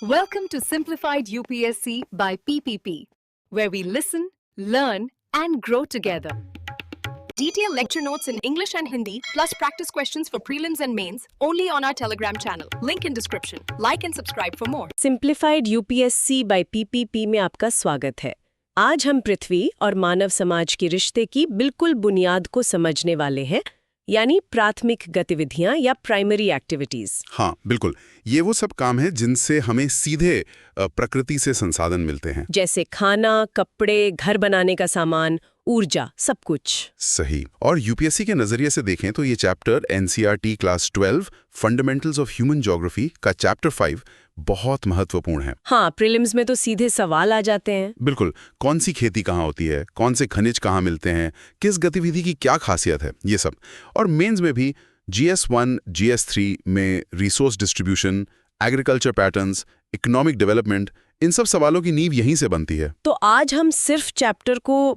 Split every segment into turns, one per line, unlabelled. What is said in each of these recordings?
Welcome to Simplified UPSC by PPP, where we listen, learn, and grow together. Detailed lecture notes in English and Hindi, plus practice questions for prelims and mains, only on our Telegram channel. Link in description. Like and subscribe for more.
Simplified UPSC by PPP में आपका स्वागत है। आज हम पृथ्वी और मानव समाज के रिश्ते की बिल्कुल बुनियाद को समझने वाले हैं, यानी प्राथमिक गतिविधियां या प्राइमरी एक्टिविटीज।
हाँ, बिल्कुल। ये वो सब काम है जिनसे हमें सीधे प्रकृति से संसाधन मिलते हैं,
जैसे खाना, कपड़े, घर बनाने का सामान, ऊर्जा, सब कुछ।
सही। और यूपीएससी के नजरिए से देखें तो ये chapter NCERT class 12 fundamentals of human geography का चैप्टर 5 बहुत महत्वपूर्ण है।
हाँ, प्रीलिम्स में तो सीधे सवाल आ जाते हैं।
बिल्कुल। कौन सी खेती कहाँ होती है, कौन से खनिज कहाँ मिलते हैं, किस गतिविधि की क्या खासियत है, ये सब। और मेंस में भी GS1, GS3 में resource distribution, agriculture patterns, economic development, इन सब सवालों की नींव यहीं से बनती है।
तो आज हम सिर्फ चैप्टर को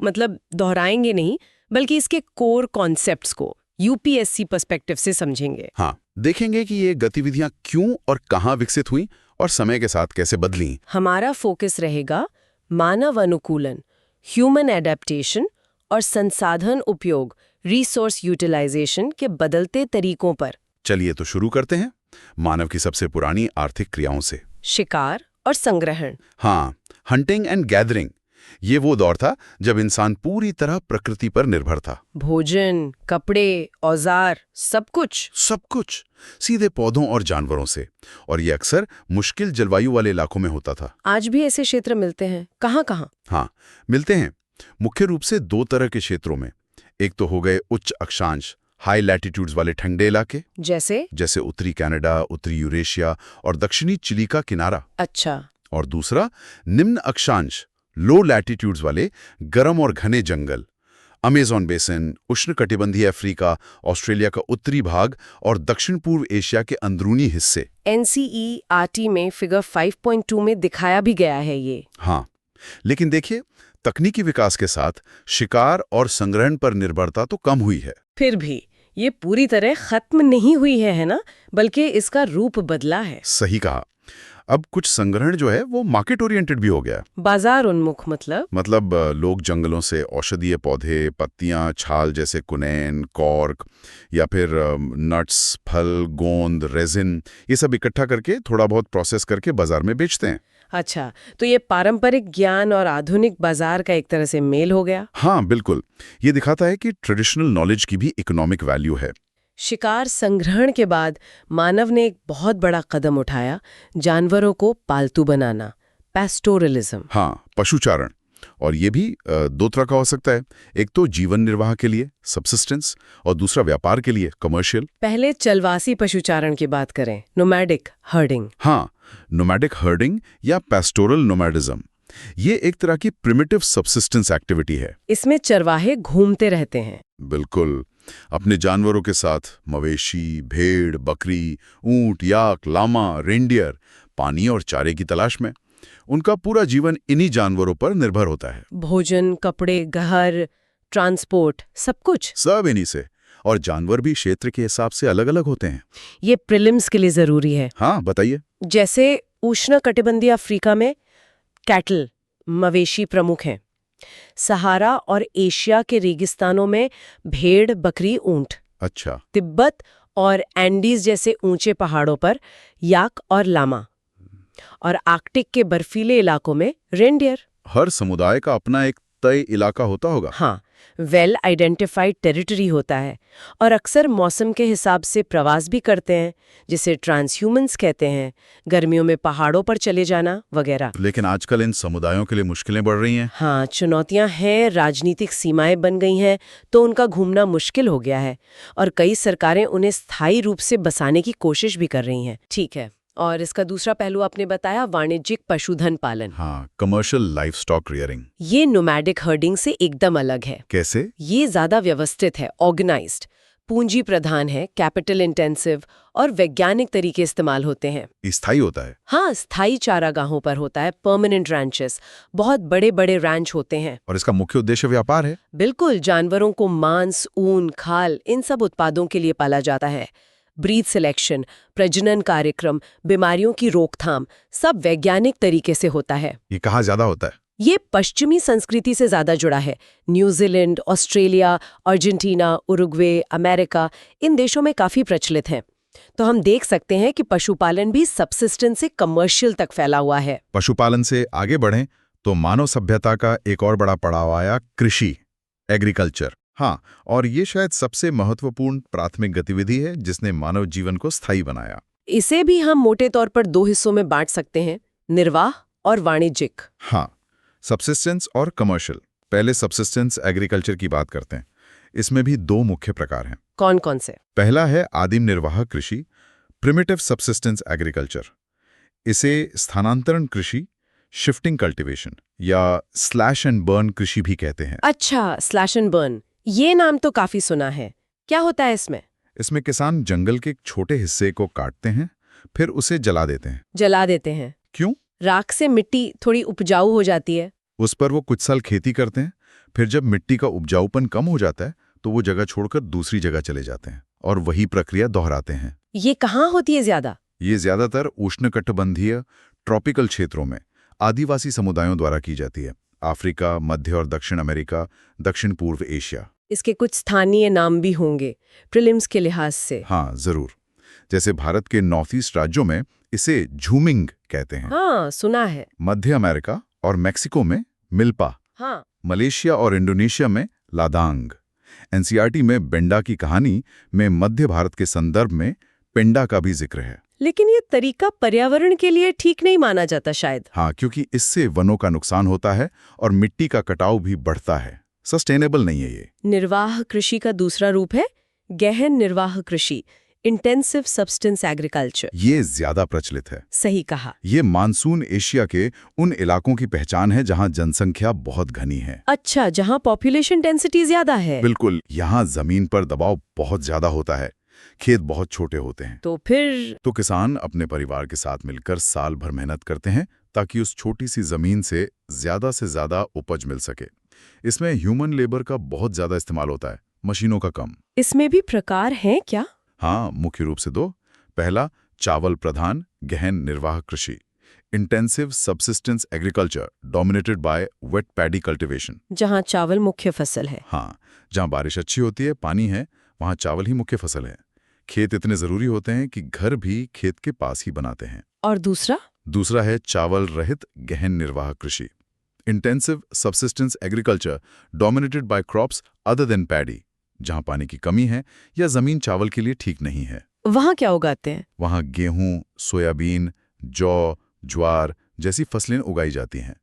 दोहराएंगे नहीं, बल्कि इसके कोर कॉन्सेप्ट्स को यूपीएससी पर्सपेक्टिव से समझेंगे।
हाँ, देखेंगे कि ये गतिविधियां क्यों और कहाँ विकसित हुई और समय के साथ कैसे बदली।
हमारा फोकस रहेगा मानव अनुकूलन, ह्यूमन एडेप्टेशन और संसाधन उपयोग, रिसोर्स यूटिलाइजेशन के बदलते तरीकों पर।
चलिए तो शुरू करते हैं मानव की सबसे पुरानी आर्थिक क्रियाओं से,
शिकार और संग्रहण।
हाँ, हंटिंग एंड गैदरिंग। ये वो दौर था जब इंसान पूरी तरह प्रकृति पर निर्भर था।
भोजन, कपड़े, औजार, सब कुछ
सीधे पौधों और जानवरों से। और ये अक्सर मुश्किल जलवायु वाले इलाकों में होता था।
आज भी ऐसे क्षेत्र मिलते हैं। कहाँ?
हाँ, मिलते हैं। मुख्य रूप से दो तरह के क्षेत्रों में। एक तो हो गए उच्च अक्षांश, हाई लैटिट्यूड्स वाले ठंडे इलाके, जैसे उत्तरी कनाडा, उत्तरी यूरेशिया और दक्षिणी चिली का किनारा।
अच्छा।
और दूसरा निम्न अक्षांश, लो लैटिट्यूड्स वाले गर्म और घने जंगल, अमेज़न बेसिन, उष्णकटिबंधीय अफ्रीका, ऑस्ट्रेलिया का उत्तरी भाग और दक्षिण पूर्व एशिया के अंदरूनी हिस्से।
एनसीईआरटी में फिगर 5.2 में दिखाया भी गया है ये।
हाँ, लेकिन देखिए, तकनीकी विकास के साथ शिकार और संग्रहण पर निर्भरता तो कम हुई है।
फिर भी ये पूरी तरह खत्म नहीं हुई है ना, बल्कि इसका रूप बदला है।
सही कहा। अब कुछ संग्रहण जो है वो मार्केट ओरिएंटेड भी हो गया।
बाजार उन्मुख
मतलब लोग जंगलों से औषधीय पौधे, पत्तियां, छाल जैसे कुनैन, कॉर्क या फिर नट्स, फल, गोंद, रेजिन, ये सब इकट्ठा करके थोड़ा बहुत प्रोसेस करके बाजार में बेचते हैं।
अच्छा, तो ये पारंपरिक ज्ञान और आधुनिक बाजार का एक तरह से मेल हो गया।
हाँ, बिल्कुल। ये दिखाता है कि ट्रेडिशनल नॉलेज की भी इकोनॉमिक वैल्यू है।
शिकार संग्रहण के बाद मानव ने एक बहुत बड़ा कदम उठाया, जानवरों को पालतू बनाना, पैस्टोरलिज्म।
हाँ, पशुचारण। और ये भी दो तरह का हो सकता है। एक तो जीवन निर्वाह के लिए, सब्सिस्टेंस, और दूसरा व्यापार के लिए, कमर्शियल।
पहले चलवासी पशुचारण की बात करें, नोमैडिक हर्डिंग।
हाँ, नोमैडिक हर्डिंग या पैस्टोरल नोमैडिज्म, ये एक तरह की प्रिमिटिव सब्सिस्टेंस एक्टिविटी है।
इसमें चरवाहे घूमते रहते हैं।
बिल्कुल, अपने जानवरों के साथ मवेशी, भेड़, बकरी, ऊंट, याक, लामा, रेंडियर, पानी और चारे की तलाश में। उनका पूरा जीवन इन्हीं जानवरों पर निर्भर होता है।
भोजन, कपड़े, घर, ट्रांसपोर्ट, सब
इन्हीं से। और जानवर भी क्षेत्र के हिसाब से अलग अलग होते हैं।
ये प्रीलिम्स के लिए जरूरी है।
हाँ, बताइए।
जैसे उष्णकटिबंधीय अफ्रीका में कैटल, मवेशी प्रमुख हैं। सहारा और एशिया के रेगिस्तानों में भेड़, बकरी, ऊंट।
अच्छा।
तिब्बत और एंडीज जैसे ऊंचे पहाड़ों पर याक और लामा। और आर्कटिक के बर्फीले इलाकों में रेंडियर।
हर समुदाय का अपना एक तय इलाका होता होगा।
हाँ, वेल आइडेंटिफाइड टेरिटरी होता है। और अक्सर मौसम के हिसाब से प्रवास भी करते हैं, जिसे ट्रांसह्यूमन्स कहते हैं, गर्मियों में पहाड़ों पर चले जाना वगैरह।
लेकिन आजकल इन समुदायों के लिए मुश्किलें बढ़ रही हैं।
हाँ, चुनौतियां हैं, राजनीतिक सीमाएं बन गई हैं, तो उनका घूमना मुश्किल हो गया है। और कई सरकारें उन्हें स्थायी रूप से बसाने की कोशिश भी कर रही हैं। ठीक है। और इसका दूसरा पहलू आपने बताया, वाणिज्यिक पशुधन पालन।
हाँ, कमर्शियल लाइवस्टॉक रियरिंग।
ये नोमैडिक हर्डिंग से एकदम अलग है।
कैसे?
ये ज्यादा व्यवस्थित है, ऑर्गेनाइज्ड, पूंजी प्रधान है, कैपिटल इंटेंसिव और वैज्ञानिक तरीके इस्तेमाल होते हैं।
स्थायी होता है?
हाँ, स्थायी चारागाहों पर होता है, परमानेंट रैंचेस, बहुत बड़े बड़े रैंच होते हैं।
और इसका मुख्य उद्देश्य व्यापार है?
बिल्कुल, जानवरों को मांस, ऊन, खाल, इन सब उत्पादों के लिए पाला जाता है। ब्रीड सिलेक्शन, प्रजनन कार्यक्रम, बीमारियों की रोकथाम सब वैज्ञानिक तरीके से होता है।
ये कहाँ ज्यादा होता है?
ये पश्चिमी संस्कृति से ज्यादा जुड़ा है। New Zealand, Australia, Argentina, Uruguay, America इन देशों में काफी प्रचलित है। तो हम देख सकते हैं कि पशुपालन भी सबसिस्टेंस से कमर्शियल तक फैला हुआ है।
पशुपालन से आगे बढ़ें तो मानव सभ्यता का एक और बड़ा पड़ाव आया, कृषि, एग्रीकल्चर। हाँ, और ये शायद सबसे महत्वपूर्ण प्राथमिक गतिविधि है जिसने मानव जीवन को स्थायी बनाया।
इसे भी हम मोटे तौर पर 2 हिस्सों में बांट सकते हैं, निर्वाह और वाणिज्यिक।
हाँ, सबसिस्टेंस और कमर्शियल। पहले सबसिस्टेंस एग्रीकल्चर की बात करते हैं। इसमें भी 2 मुख्य प्रकार हैं।
कौन कौन से?
पहला है आदिम निर्वाह कृषि, प्रिमिटिव सबसिस्टेंस एग्रीकल्चर। इसे स्थानांतरण कृषि, शिफ्टिंग कल्टीवेशन या स्लैश एंड बर्न कृषि भी कहते हैं।
अच्छा, स्लैश एंड बर्न, ये नाम तो काफी सुना है। क्या होता है इसमें?
इसमें किसान जंगल के एक छोटे हिस्से को काटते हैं, फिर उसे जला देते हैं।
जला देते हैं?
क्यों?
राख से मिट्टी थोड़ी उपजाऊ हो जाती है।
उस पर वो कुछ साल खेती करते हैं, फिर जब मिट्टी का उपजाऊपन कम हो जाता है तो वो जगह छोड़कर दूसरी जगह चले जाते हैं और वही प्रक्रिया दोहराते हैं।
ये कहाँ होती है ज्यादा?
ये ज्यादातर उष्णकटिबंधीय ट्रॉपिकल क्षेत्रों में आदिवासी समुदायों द्वारा की जाती है। अफ्रीका, मध्य और दक्षिण अमेरिका, दक्षिण पूर्व एशिया।
इसके कुछ स्थानीय नाम भी होंगे प्रीलिम्स के लिहाज से।
हाँ, जरूर। जैसे भारत के नॉर्थ ईस्ट राज्यों में इसे झूमिंग कहते हैं।
हाँ, सुना है।
मध्य अमेरिका और मेक्सिको में मिल्पा।
हाँ।
मलेशिया और इंडोनेशिया में लादांग। एनसीईआरटी में बेंडा की कहानी में मध्य भारत के संदर्भ में पेंडा का भी जिक्र है।
लेकिन ये तरीका पर्यावरण के लिए ठीक नहीं माना जाता शायद।
हाँ, क्योंकि इससे वनों का नुकसान होता है और मिट्टी का कटाव भी बढ़ता है। सस्टेनेबल नहीं है ये।
निर्वाह कृषि का दूसरा रूप है गहन निर्वाह कृषि, इंटेंसिव सब्सटेंस एग्रीकल्चर।
ये ज्यादा प्रचलित है।
सही कहा।
ये मानसून एशिया के उन इलाकों की पहचान है जहां जनसंख्या बहुत घनी है।
अच्छा, जहां पॉपुलेशन डेंसिटी ज्यादा है।
बिल्कुल, यहाँ जमीन पर दबाव बहुत ज्यादा होता है, खेत बहुत छोटे होते हैं।
तो फिर
तो किसान अपने परिवार के साथ मिलकर साल भर मेहनत करते हैं ताकि उस छोटी सी जमीन से ज्यादा उपज मिल सके। इसमें ह्यूमन लेबर का बहुत ज्यादा इस्तेमाल होता है, मशीनों का कम।
इसमें भी प्रकार हैं क्या?
हाँ, मुख्य रूप से 2। पहला, चावल प्रधान गहन निर्वाह कृषि, intensive subsistence agriculture dominated by weight paddy cultivation.
जहां चावल मुख्य फसल है।
हाँ, जहां बारिश अच्छी होती है, पानी है, वहां चावल ही मुख्य फसल है। खेत इतने जरूरी होते हैं कि घर भी खेत के पास ही बनाते हैं।
और दूसरा?
दूसरा है चावल रहित गहन निर्वाह कृषि, intensive subsistence agriculture dominated by crops other than paddy, जहां पानी की कमी है या जमीन चावल के लिए ठीक नहीं है।
वहां क्या उगाते हैं?
वहां गेहूं, सोयाबीन, जौ, ज्वार जैसी फसलें उगाई जाती हैं।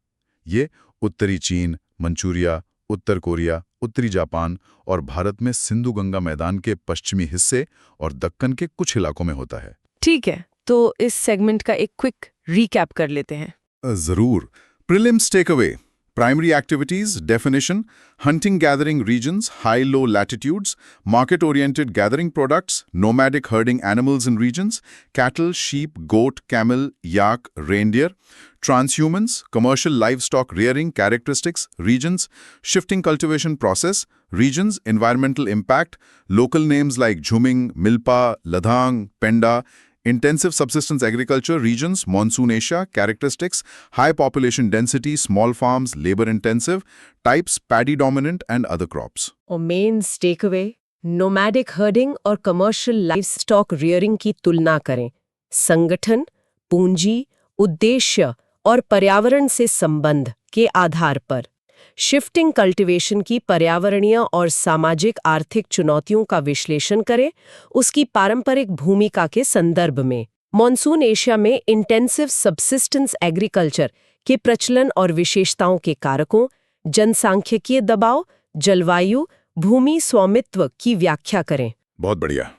ये उत्तरी चीन, मंचूरिया, उत्तर कोरिया, उत्तरी जापान और भारत में सिंधु गंगा मैदान के पश्चिमी हिस्से और दक्कन के कुछ इलाकों में होता है।
ठीक है, तो इस सेगमेंट का एक क्विक रीकैप कर लेते हैं।
जरूर। Prelims takeaway: primary activities, definition, hunting gathering regions, high-low latitudes, market-oriented gathering products, nomadic herding animals in regions, cattle, sheep, goat, camel, yak, reindeer, transhumans, commercial livestock rearing characteristics, regions, shifting cultivation process, regions, environmental impact, local names like Jhuming, Milpa, Ladang, Penda, intensive subsistence agriculture regions, monsoon Asia, characteristics, high population density, small farms, labor intensive, types, paddy dominant and other crops.
और mains takeaway, nomadic herding और commercial livestock rearing की तुलना करें। संगठन, पूंजी, उद्देश्य और पर्यावरण से संबंध के आधार पर शिफ्टिंग कल्टीवेशन की पर्यावरणीय और सामाजिक आर्थिक चुनौतियों का विश्लेषण करें, उसकी पारंपरिक भूमिका के संदर्भ में। मॉनसून एशिया में इंटेंसिव सबसिस्टेंस एग्रीकल्चर के प्रचलन और विशेषताओं के कारकों, जनसांख्यिकीय दबाव, जलवायु, भूमि स्वामित्व की व्याख्या करें।
बहुत बढ़िया।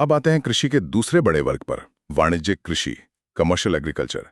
अब आते हैं कृषि के दूसरे बड़े वर्ग पर, वाणिज्यिक कृषि, कमर्शियल एग्रीकल्चर।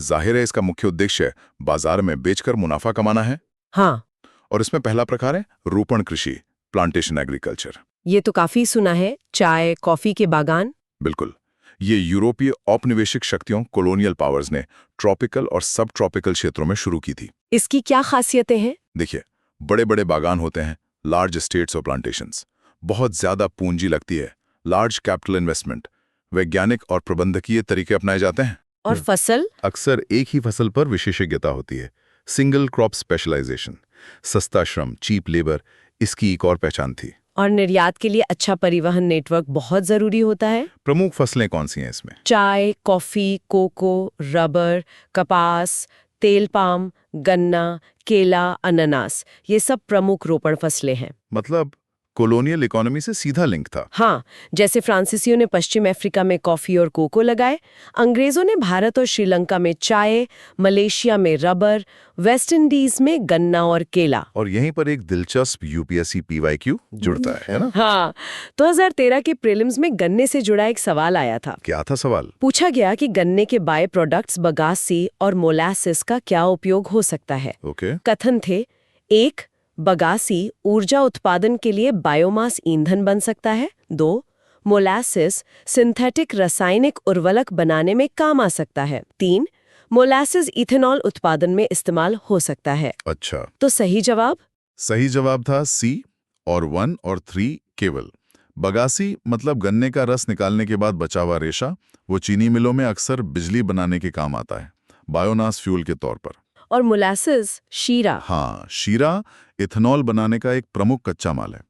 जाहिर है इसका मुख्य उद्देश्य बाजार में बेचकर मुनाफा कमाना है।
हाँ।
और इसमें पहला प्रकार है रोपण कृषि, प्लांटेशन एग्रीकल्चर।
ये तो काफी सुना है, चाय, कॉफी के बागान।
बिल्कुल। ये यूरोपीय औपनिवेशिक शक्तियों, कॉलोनियल पावर्स ने ट्रॉपिकल और सब ट्रॉपिकल क्षेत्रों में शुरू की थी।
इसकी क्या खासियतें हैं?
देखिए, बड़े बड़े बागान होते हैं, लार्ज एस्टेट्स और प्लांटेशंस। बहुत ज्यादा पूंजी लगती है, लार्ज कैपिटल इन्वेस्टमेंट, वैज्ञानिक और प्रबंधकीय तरीके अपनाए जाते हैं।
और फसल?
अक्सर एक ही फसल पर विशेषज्ञता होती है, सिंगल क्रॉप स्पेशलाइजेशन। सस्ता श्रम, चीप लेबर इसकी एक और पहचान थी।
और निर्यात के लिए अच्छा परिवहन नेटवर्क बहुत जरूरी होता है।
प्रमुख फसलें कौन सी हैं इसमें?
चाय, कॉफी, कोको, रबर, कपास, तेल पाम, गन्ना, केला, अनानास, ये सब प्रमुख रोपण फसलें हैं।
मतलब कॉलोनियल इकोनॉमी से सीधा लिंक था।
हाँ, जैसे फ्रांसीसियों ने पश्चिम अफ्रीका में कॉफी और कोको लगाए, अंग्रेजों ने भारत और श्रीलंका में चाय, मलेशिया में रबर, वेस्ट इंडीज में गन्ना और केला।
और यहीं पर एक दिलचस्प यूपीएससी पीवाईक्यू जुड़ता है ना?
हाँ, 2013 के प्रीलिम्स में गन्ने से जुड़ा एक सवाल आया था।
क्या था सवाल?
पूछा गया कि गन्ने के बाय प्रोडक्ट्स बगासी और मोलासिस का क्या उपयोग हो सकता है।
ओके।
कथन थे, 1. बगासी ऊर्जा उत्पादन के लिए बायोमास ईंधन बन सकता है। 2. मोलासिस सिंथेटिक रासायनिक उर्वरक बनाने में काम आ सकता है। 3. मोलासिस इथेनॉल उत्पादन में इस्तेमाल हो सकता है।
अच्छा,
तो सही जवाब?
सही जवाब था सी और 1 और 3 केवल। बगासी मतलब गन्ने का रस निकालने के बाद बचा हुआ रेशा, वो चीनी मिलों में अक्सर बिजली बनाने के काम आता है, बायोमास फ्यूल के तौर पर।
और मोलासिस शीरा?
हाँ, शीरा इथेनॉल बनाने का एक प्रमुख कच्चा माल है।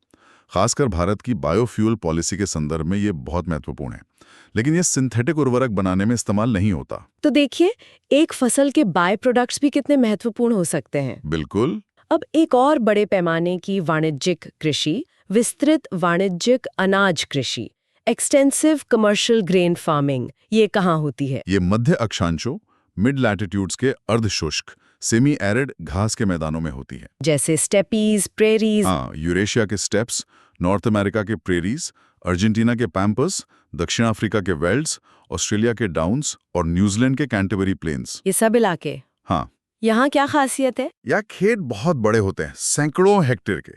खासकर भारत की बायोफ्यूल पॉलिसी के संदर्भ में ये बहुत महत्वपूर्ण है, लेकिन ये सिंथेटिक उर्वरक बनाने में इस्तेमाल नहीं होता।
तो देखिए, एक फसल के बाय प्रोडक्ट्स भी कितने महत्वपूर्ण हो सकते हैं।
बिल्कुल।
अब एक और बड़े पैमाने की वाणिज्यिक कृषि, विस्तृत वाणिज्यिक अनाज कृषि, एक्सटेंसिव कमर्शियल ग्रेन फार्मिंग, ये कहाँ होती है?
ये मध्य अक्षांशों, मिड लैटिट्यूड्स के अर्धशुष्क सेमी एरिड घास के मैदानों में होती है।
जैसे स्टेपीज, प्रेरीज।
हाँ, यूरेशिया के स्टेप्स, नॉर्थ अमेरिका के प्रेरीज, अर्जेंटीना के पैम्पस, दक्षिण अफ्रीका के वेल्ड्स, ऑस्ट्रेलिया के डाउन्स और न्यूजीलैंड के कैंटरबरी प्लेन्स।
ये सब इलाके।
हाँ,
यहाँ क्या खासियत है?
यह खेत बहुत बड़े होते हैं, सैकड़ों हेक्टेयर के,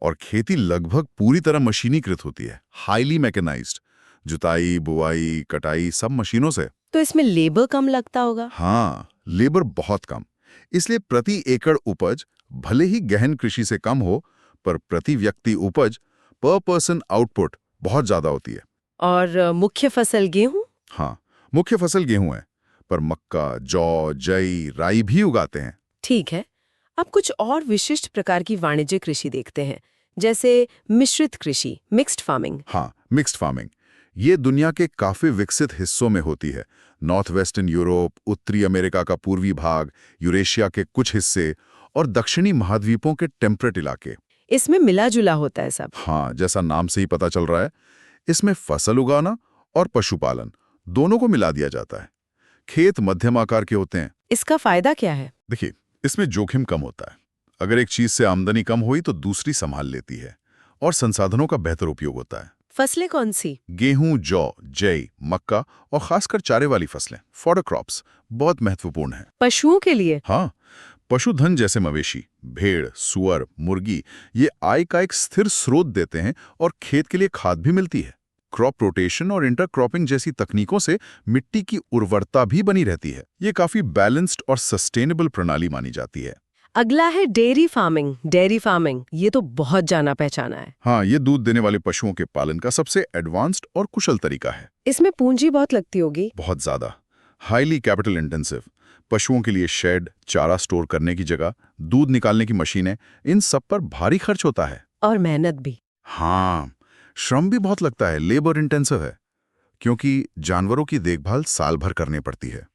और खेती लगभग पूरी तरह मशीनीकृत होती है, हाईली मैकेनाइज्ड। जुताई, बुआई, कटाई सब मशीनों से।
तो इसमें लेबर कम लगता होगा?
हाँ, लेबर बहुत कम, इसलिए प्रति एकड़ उपज भले ही गहन कृषि से कम हो, पर प्रति व्यक्ति उपज, पर पर्सन आउटपुट बहुत ज्यादा होती है।
और मुख्य फसल गेहूं?
हाँ, मुख्य फसल गेहूं है, पर मक्का, जौ, जई, राई भी उगाते हैं।
ठीक है। अब कुछ और विशिष्ट प्रकार की वाणिज्यिक कृषि देखते हैं, जैसे मिश्रित कृषि, मिक्स्ड फार्मिंग।
हाँ, मिक्स्ड फार्मिंग ये दुनिया के काफी विकसित हिस्सों में होती है। नॉर्थ वेस्टर्न यूरोप, उत्तरी अमेरिका का पूर्वी भाग, यूरेशिया के कुछ हिस्से और दक्षिणी महाद्वीपों के टेम्परेट इलाके।
इसमें मिला जुला होता है सब।
हाँ, जैसा नाम से ही पता चल रहा है, इसमें फसल उगाना और पशुपालन दोनों को मिला दिया जाता है। खेत मध्यम आकार के होते हैं।
इसका फायदा क्या है?
देखिए, इसमें जोखिम कम होता है। अगर एक चीज से आमदनी कम हुई तो दूसरी संभाल लेती है, और संसाधनों का बेहतर उपयोग होता है।
फसलें कौन सी?
गेहूं, जौ, जई, मक्का और खासकर चारे वाली फसलें, फॉडर क्रॉप्स, बहुत महत्वपूर्ण है।
पशुओं के लिए?
हाँ, पशुधन जैसे मवेशी, भेड़, सुअर, मुर्गी ये आय का एक स्थिर स्रोत देते हैं और खेत के लिए खाद भी मिलती है। क्रॉप रोटेशन और इंटरक्रॉपिंग जैसी तकनीकों से मिट्टी की उर्वरता भी बनी रहती है। ये काफी बैलेंस्ड और सस्टेनेबल प्रणाली मानी जाती है।
अगला है डेयरी फार्मिंग। डेयरी फार्मिंग ये तो बहुत जाना पहचाना है।
हाँ, ये दूध देने वाले पशुओं के पालन का सबसे एडवांस्ड और कुशल तरीका है।
इसमें पूंजी बहुत लगती होगी।
बहुत ज्यादा, हाईली कैपिटल इंटेंसिव। पशुओं के लिए शेड, चारा स्टोर करने की जगह, दूध निकालने की मशीनें, इन सब पर भारी खर्च होता है।
और मेहनत भी।
हाँ, श्रम भी बहुत लगता है, लेबर इंटेंसिव है, क्योंकि जानवरों की देखभाल साल भर करनी पड़ती है।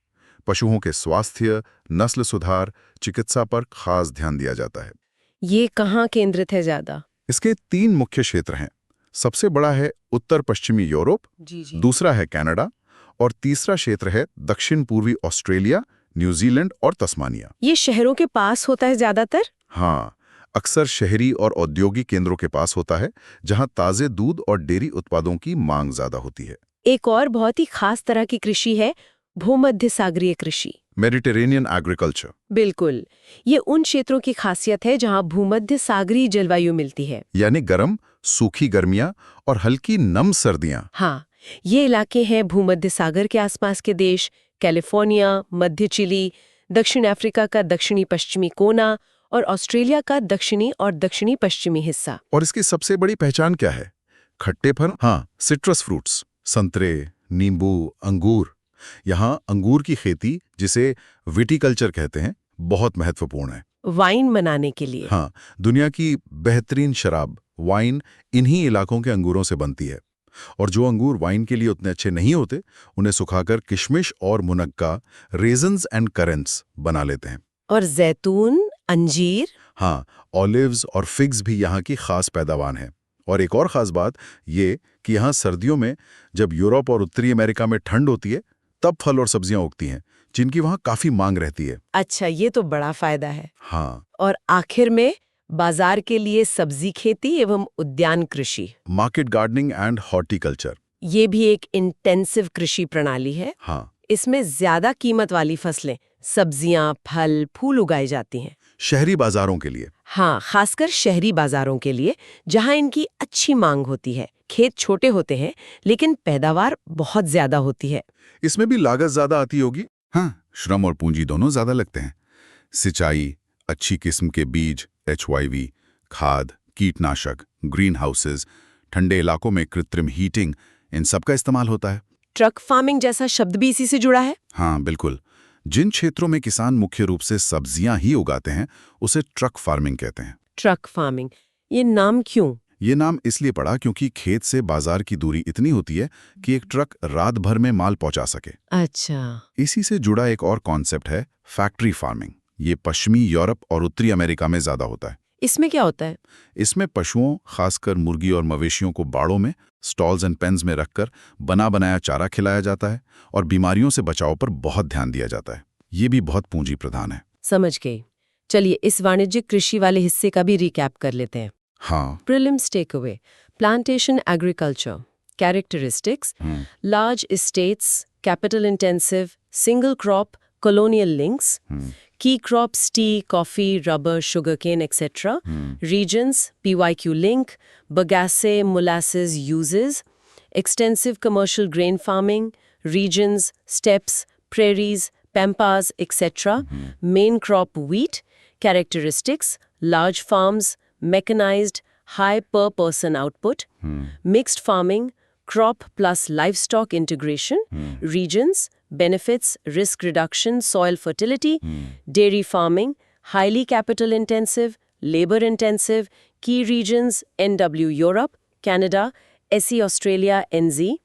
पशुओं के स्वास्थ्य, नस्ल सुधार, चिकित्सा पर खास ध्यान दिया जाता है।
ये कहाँ केंद्रित है ज्यादा?
इसके 3 मुख्य क्षेत्र हैं। सबसे बड़ा है उत्तर पश्चिमी यूरोप, दूसरा है कनाडा और तीसरा क्षेत्र है दक्षिण पूर्वी ऑस्ट्रेलिया, न्यूजीलैंड और तस्मानिया।
ये शहरों के पास होता है ज्यादातर?
हाँ, अक्सर शहरी और औद्योगिक केंद्रों के पास होता है, जहां ताजे दूध और डेयरी उत्पादों की मांग ज्यादा होती है।
एक और बहुत ही खास तरह की कृषि है भूमध्य सागरीय कृषि,
मेडिटेरेनियन एग्रीकल्चर।
बिल्कुल, ये उन क्षेत्रों की खासियत है जहां भूमध्य सागरीय जलवायु मिलती है,
यानी गर्म, सूखी गर्मियां और हल्की नम सर्दियां।
हाँ, ये इलाके हैं भूमध्य सागर के आसपास के देश, कैलिफोर्निया, मध्य चिली, दक्षिण अफ्रीका का दक्षिणी पश्चिमी कोना और ऑस्ट्रेलिया का दक्षिणी और दक्षिणी पश्चिमी हिस्सा।
और इसकी सबसे बड़ी पहचान क्या है? खट्टे फल, हाँ, सिट्रस फ्रूट्स, संतरे, नींबू, अंगूर। यहाँ अंगूर की खेती, जिसे विटिकल्चर कहते हैं, बहुत महत्वपूर्ण है।
वाइन बनाने के लिए।
हाँ, दुनिया की बेहतरीन शराब, वाइन, इन्हीं इलाकों के अंगूरों से बनती है। और जो अंगूर वाइन के लिए उतने अच्छे नहीं होते, उन्हें सुखाकर किशमिश और मुनक्का, रेजन्स एंड करेंट्स बना लेते हैं।
और जैतून, अंजीर।
हाँ, ऑलिव्स और फिग्स भी यहाँ की खास पैदावार हैं। और एक और खास बात ये कि यहाँ सर्दियों में जब यूरोप और उत्तरी अमेरिका में ठंड होती है, तब फल और सब्जियां उगती हैं, जिनकी वहाँ काफी मांग रहती है।
अच्छा, ये तो बड़ा फायदा है।
हाँ,
और आखिर में बाजार के लिए सब्जी खेती एवं उद्यान कृषि।
Market gardening and horticulture.
ये भी एक इंटेंसिव कृषि प्रणाली है।
हाँ,
इसमें ज्यादा कीमत वाली फसलें, सब्जियां, फल, फूल उगाई जाती हैं।
शहरी बाजारों के लिए।
हाँ, खासकर शहरी बाजारों के लिए, जहां इनकी अच्छी मांग होती है। खेत छोटे होते हैं, लेकिन पैदावार बहुत ज्यादा होती है।
इसमें भी लागत ज्यादा आती होगी। हाँ, श्रम और पूंजी दोनों ज्यादा लगते हैं। सिंचाई, अच्छी किस्म के बीज, HYV, खाद, कीटनाशक, ग्रीन हाउसेज, ठंडे इलाकों में कृत्रिम हीटिंग, इन सब का इस्तेमाल होता है।
ट्रक फार्मिंग जैसा शब्द भी इसी से जुड़ा है।
हाँ, बिल्कुल। जिन क्षेत्रों में किसान मुख्य रूप से सब्जियां ही उगाते हैं, उसे ट्रक फार्मिंग कहते हैं।
ट्रक फार्मिंग, ये नाम क्यों?
ये नाम इसलिए पड़ा क्योंकि खेत से बाजार की दूरी इतनी होती है कि एक ट्रक रात भर में माल पहुंचा सके।
अच्छा।
इसी से जुड़ा एक और कॉन्सेप्ट है फैक्ट्री फार्मिंग। ये पश्चिमी यूरोप और उत्तरी अमेरिका में ज्यादा होता है।
इसमें क्या होता है?
इसमें पशुओं, खासकर मुर्गी और मवेशियों को बाड़ों में, स्टॉल्स एंड पेन्स में रखकर बना बनाया चारा खिलाया जाता है और बीमारियों से बचाव पर बहुत ध्यान दिया जाता है। ये भी बहुत पूंजी प्रधान है।
समझ गई। चलिए इस वाणिज्यिक कृषि वाले हिस्से का भी रिकैप कर लेते हैं।
हाँ।
Prelims takeaway, plantation agriculture, characteristics, large estates, capital intensive, single crop, colonial links, key crops tea, coffee, rubber, sugarcane, etc. Regions, PYQ link, bagasse, molasses uses, extensive commercial grain farming, regions, steppes, prairies, pampas, etc. Main crop wheat, characteristics, large farms, mechanized, high per person output, mixed farming, crop plus livestock integration, regions, benefits, risk reduction, soil fertility, dairy farming, highly capital intensive, labor intensive, key regions, NW Europe, Canada, SE Australia, NZ,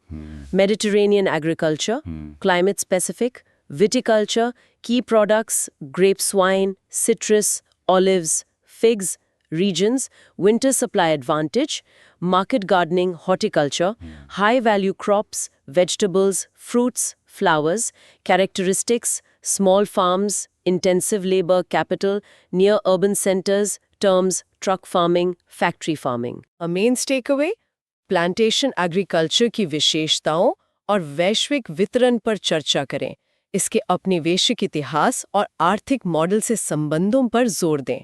Mediterranean agriculture, climate specific, viticulture, key products, grapes, wine, citrus, olives, figs, regions, winter supply advantage, market gardening, horticulture, high-value crops, vegetables, fruits, flowers, characteristics, small farms, intensive labor capital, near urban centers, terms, truck farming, factory farming. A main takeaway, plantation agriculture की विशेषताओं और वैश्विक वितरण पर चर्चा करें। इसके औपनिवेशिक इतिहास और आर्थिक मॉडल से संबंधों पर जोर दें।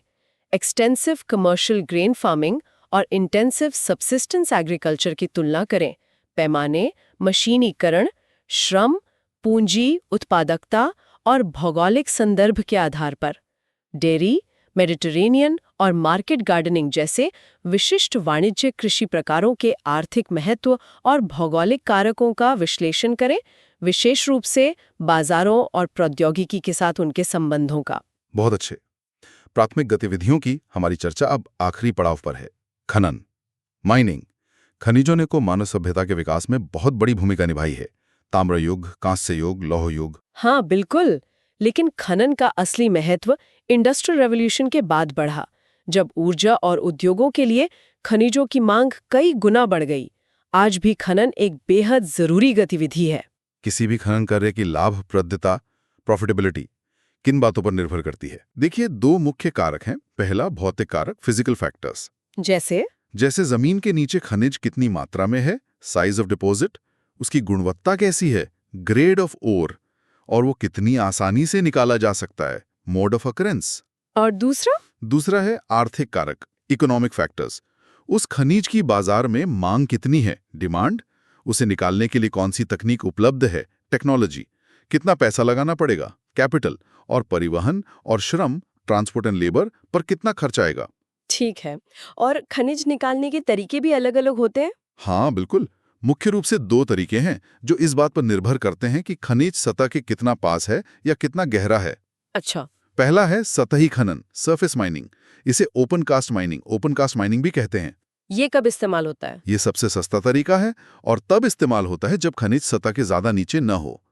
एक्सटेंसिव कमर्शियल ग्रेन फार्मिंग और इंटेंसिव सबसिस्टेंस एग्रीकल्चर की तुलना करें। पैमाने, मशीनीकरण, श्रम, पूंजी, उत्पादकता और भौगोलिक संदर्भ के आधार पर। डेयरी, मेडिटेरेनियन और मार्केट गार्डनिंग जैसे विशिष्ट वाणिज्यिक कृषि प्रकारों के आर्थिक महत्व और भौगोलिक कारकों का विश्लेषण करें, विशेष रूप से बाजारों और प्रौद्योगिकी के साथ उनके संबंधों का।
बहुत अच्छे। प्राथमिक गतिविधियों की हमारी चर्चा अब आखिरी पड़ाव पर है, खनन, माइनिंग। खनिजों ने को मानव सभ्यता के विकास में बहुत बड़ी भूमिका निभाई है। ताम्र युग, कांस्य युग, लौह युग।
हाँ बिल्कुल, लेकिन खनन का असली महत्व इंडस्ट्रियल रेवोल्यूशन के बाद बढ़ा, जब ऊर्जा और उद्योगों के लिए खनिजों की मांग कई गुना बढ़ गई। आज भी खनन एक बेहद जरूरी गतिविधि है।
किसी भी खनन कार्य की लाभप्रदता, प्रॉफिटेबिलिटी किन बातों पर निर्भर करती है? देखिए, दो मुख्य कारक हैं। पहला, भौतिक कारक, फिजिकल फैक्टर्स।
जैसे
जमीन के नीचे खनिज कितनी मात्रा में है, साइज ऑफ डिपॉजिट, उसकी गुणवत्ता कैसी है, ग्रेड ऑफ ओर, और वो कितनी आसानी से निकाला जा सकता है, मोड ऑफ अकरेंस।
और दूसरा
है आर्थिक कारक, इकोनॉमिक फैक्टर्स। उस खनिज की बाजार में मांग कितनी है, डिमांड, उसे निकालने के लिए कौन सी तकनीक उपलब्ध है, टेक्नोलॉजी, कितना पैसा लगाना पड़ेगा, कैपिटल, और परिवहन और श्रम, ट्रांसपोर्ट एंड लेबर पर कितना खर्च आएगा।
ठीक है। और खनिज निकालने के तरीके भी अलग अलग होते हैं।
हाँ बिल्कुल। मुख्य रूप से 2 तरीके हैं जो इस बात पर निर्भर करते हैं कि खनिज सतह के कितना पास है या कितना गहरा है।
अच्छा।
पहला है सतही खनन, सरफेस माइनिंग। इसे ओपन कास्ट माइनिंग भी कहते हैं।
ये कब इस्तेमाल होता है?
ये सबसे सस्ता तरीका है और तब इस्तेमाल होता है जब खनिज सतह के ज्यादा नीचे न हो।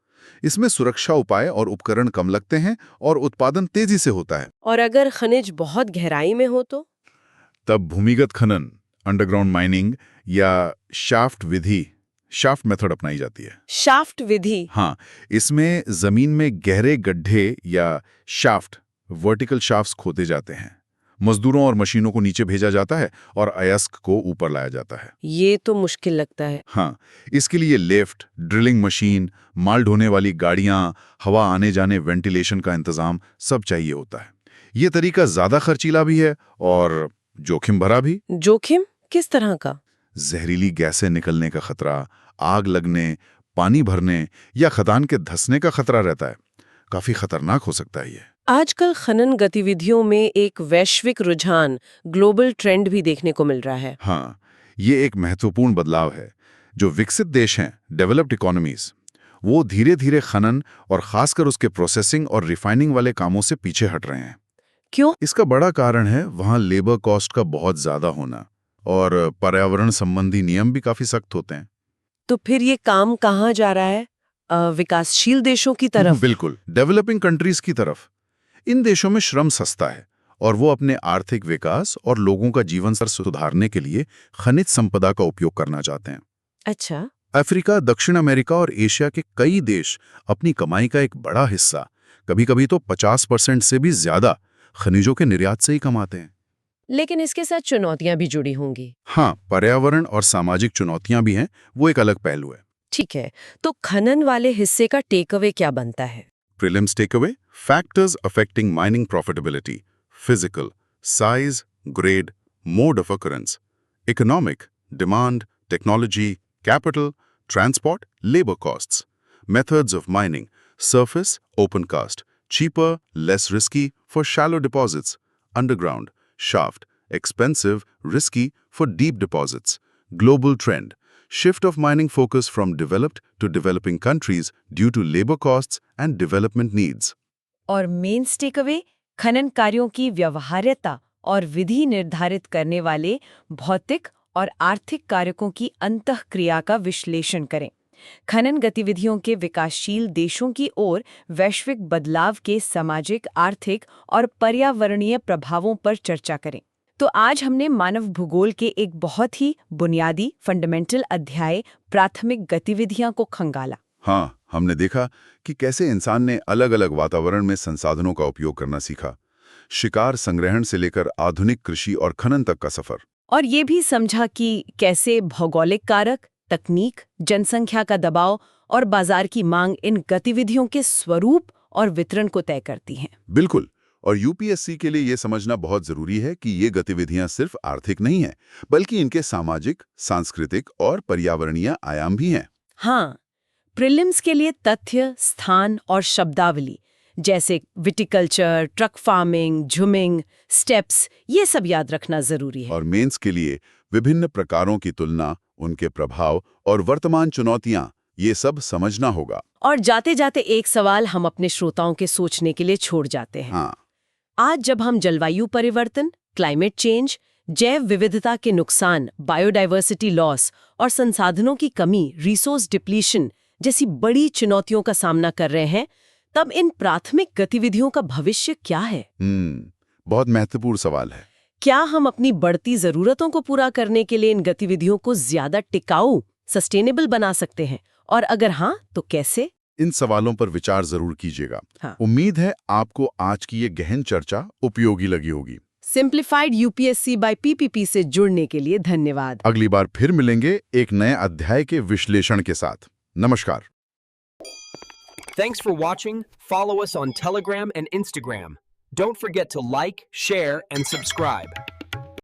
इसमें सुरक्षा उपाय और उपकरण कम लगते हैं और उत्पादन तेजी से होता है।
और अगर खनिज बहुत गहराई में हो तो?
तब भूमिगत खनन, अंडरग्राउंड माइनिंग या शाफ्ट मेथड अपनाई जाती है।
शाफ्ट विधि?
हाँ, इसमें जमीन में गहरे गड्ढे या वर्टिकल शाफ्ट्स खोदे जाते हैं। मजदूरों और मशीनों को नीचे भेजा जाता है और अयस्क को ऊपर लाया जाता है।
ये तो मुश्किल लगता है।
हाँ, इसके लिए लिफ्ट, ड्रिलिंग मशीन, माल ढोने वाली गाड़ियां, हवा आने जाने वेंटिलेशन का इंतजाम सब चाहिए होता है। ये तरीका ज्यादा खर्चीला भी है और जोखिम भरा भी।
जोखिम किस तरह का?
जहरीली गैसें निकलने का खतरा, आग लगने, पानी भरने या खदान के धंसने का खतरा रहता है। काफी खतरनाक हो सकता है ये।
आजकल खनन गतिविधियों में एक वैश्विक रुझान, ग्लोबल ट्रेंड भी देखने को मिल रहा है।
हाँ, ये एक महत्वपूर्ण बदलाव है। जो विकसित देश हैं, डेवलप्ड इकोनॉमीज, वो धीरे धीरे खनन और खासकर उसके प्रोसेसिंग और रिफाइनिंग वाले कामों से पीछे हट रहे हैं।
क्यों?
इसका बड़ा कारण है वहाँ लेबर कॉस्ट का बहुत ज्यादा होना और पर्यावरण संबंधी नियम भी काफी सख्त होते हैं।
तो फिर ये काम कहाँ जा रहा है? विकासशील देशों की तरफ?
बिल्कुल, डेवलपिंग कंट्रीज की तरफ। इन देशों में श्रम सस्ता है और वो अपने आर्थिक विकास और लोगों का जीवन स्तर सुधारने के लिए खनिज संपदा का उपयोग करना चाहते हैं।
अच्छा।
अफ्रीका, दक्षिण अमेरिका और एशिया के कई देश अपनी कमाई का एक बड़ा हिस्सा, कभी-कभी तो 50% से भी ज्यादा, खनिजों के निर्यात से ही कमाते हैं।
लेकिन इसके साथ चुनौतियां भी जुड़ी होंगी।
हाँ, पर्यावरण और सामाजिक चुनौतियां भी हैं, वो एक अलग पहलू है।
ठीक है, तो खनन वाले हिस्से का टेक अवे क्या बनता है?
Prelims takeaway: factors affecting mining profitability, physical, size, grade, mode of occurrence, economic, demand, technology, capital, transport, labor costs, methods of mining, surface, open cast, cheaper, less risky for shallow deposits, underground, shaft, expensive, risky for deep deposits, global trend, shift of mining focus from developed to developing countries due to labor costs and development needs.
और mains takeaway, खनन कार्यों की व्यवहार्यता और विधि निर्धारित करने वाले भौतिक और आर्थिक कारकों की अंतःक्रिया का विश्लेषण करें। खनन गतिविधियों के विकासशील देशों की ओर वैश्विक बदलाव के सामाजिक, आर्थिक और पर्यावरणीय प्रभावों पर चर्चा करें। तो आज हमने मानव भूगोल के एक बहुत ही बुनियादी फंडामेंटल अध्याय प्राथमिक गतिविधियां को खंगाला।
हाँ, हमने देखा कि कैसे इंसान ने अलग-अलग वातावरण में संसाधनों का उपयोग करना सीखा। शिकार संग्रहण से लेकर आधुनिक कृषि और खनन तक का सफर।
और ये भी समझा कि कैसे भौगोलिक कारक, तकनीक, जनसंख्या का दबाव और बाजार की मांग इन गतिविधियों के स्वरूप और वितरण को तय करती हैं।
बिल्कुल, और यूपीएससी के लिए ये समझना बहुत जरूरी है कि ये गतिविधियां सिर्फ आर्थिक नहीं हैं, बल्कि इनके सामाजिक, सांस्कृतिक और पर्यावरणीय आयाम भी हैं।
हाँ, प्रीलिम्स के लिए तथ्य, स्थान और शब्दावली जैसे viticulture, truck farming, zooming, steps, ये सब याद रखना जरूरी है।
और मेंस के लिए विभिन्न प्रकारों की तुलना, उनके प्रभाव और वर्तमान चुनौतियां, ये सब समझना होगा।
और जाते जाते एक सवाल हम अपने श्रोताओं के सोचने के लिए छोड़ जाते हैं।
हाँ,
आज जब हम जलवायु परिवर्तन, क्लाइमेट चेंज, जैव विविधता के नुकसान, बायोडाइवर्सिटी लॉस और संसाधनों की कमी, रिसोर्स डिप्लीशन जैसी बड़ी चुनौतियों का सामना कर रहे हैं, तब इन प्राथमिक गतिविधियों का भविष्य क्या है?
बहुत महत्वपूर्ण सवाल है।
क्या हम अपनी बढ़ती जरूरतों को पूरा करने के लिए इन गतिविधियों को ज्यादा टिकाऊ, सस्टेनेबल बना सकते हैं? और अगर हाँ, तो कैसे?
इन सवालों पर विचार जरूर कीजिएगा।
हाँ।
उम्मीद है आपको आज की ये गहन चर्चा उपयोगी लगी होगी।
सिंप्लीफाइड यूपीएससी बाय पीपीपी से जुड़ने के लिए धन्यवाद।
अगली बार फिर मिलेंगे एक नए अध्याय के विश्लेषण के साथ। नमस्कार।
Thanks for watching. Follow us on Telegram and Instagram. Don't forget to like, share, and subscribe.